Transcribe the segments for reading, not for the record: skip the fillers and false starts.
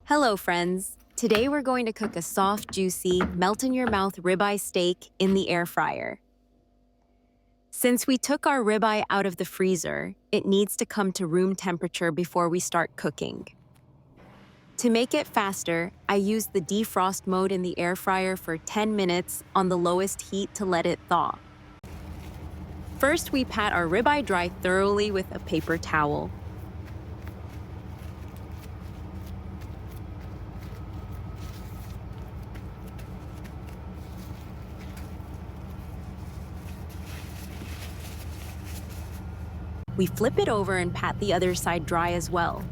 Hello, friends. Today we're going to cook a soft, juicy, melt-in-your-mouth ribeye steak in the air fryer. Since we took our ribeye out of the freezer, it needs to come to room temperature before we start cooking. To make it faster, I used the defrost mode in the air fryer for 10 minutes on the lowest heat to let it thaw. First, we pat our ribeye dry thoroughly with a paper towel. We flip it over and pat the other side dry as well.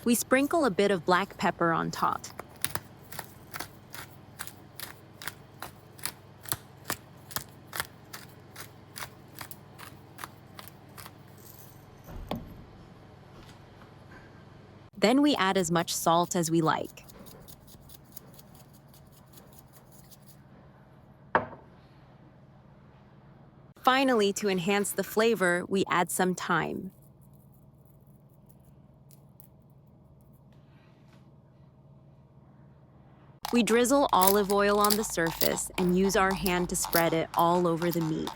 We sprinkle a bit of black pepper on top. Then we add as much salt as we like. Finally, to enhance the flavor, we add some thyme. We drizzle olive oil on the surface and use our hand to spread it all over the meat.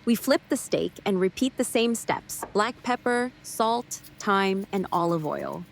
We flip the steak and repeat the same steps: black pepper, salt, thyme, and olive oil.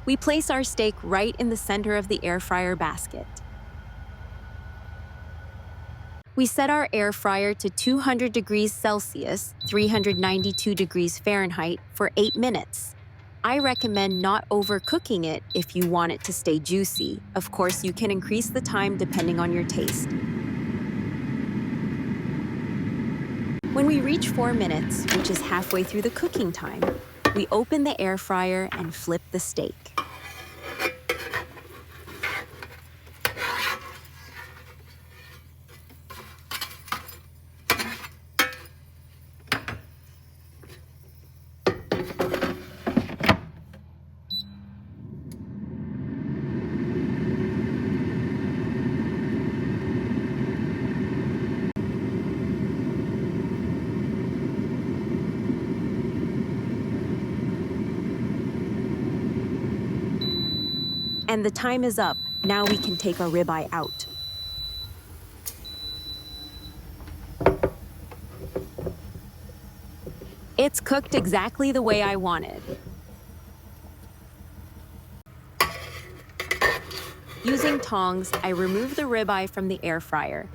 We place our steak right in the center of the air fryer basket. We set our air fryer to 200 degrees Celsius, 392 degrees Fahrenheit, for 8 minutes. I recommend not overcooking it if you want it to stay juicy. Of course, you can increase the time depending on your taste. When we reach 4 minutes, which is halfway through the cooking time, we open the air fryer and flip the steak. And the time is up. Now we can take our ribeye out. It's cooked exactly the way I wanted. Using tongs, I remove the ribeye from the air fryer.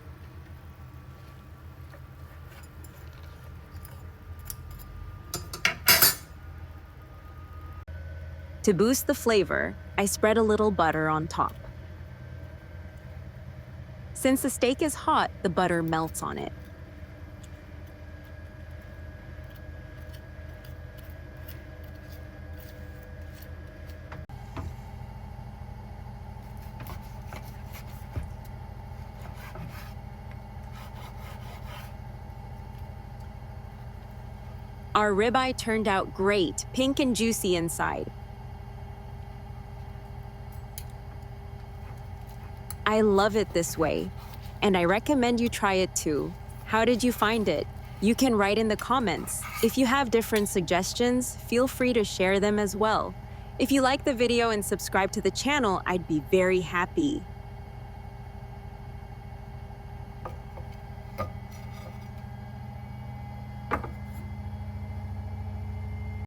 To boost the flavor, I spread a little butter on top. Since the steak is hot, the butter melts on it. Our ribeye turned out great, pink and juicy inside. I love it this way, and I recommend you try it too. How did you find it? You can write in the comments. If you have different suggestions, feel free to share them as well. If you like the video and subscribe to the channel, I'd be very happy.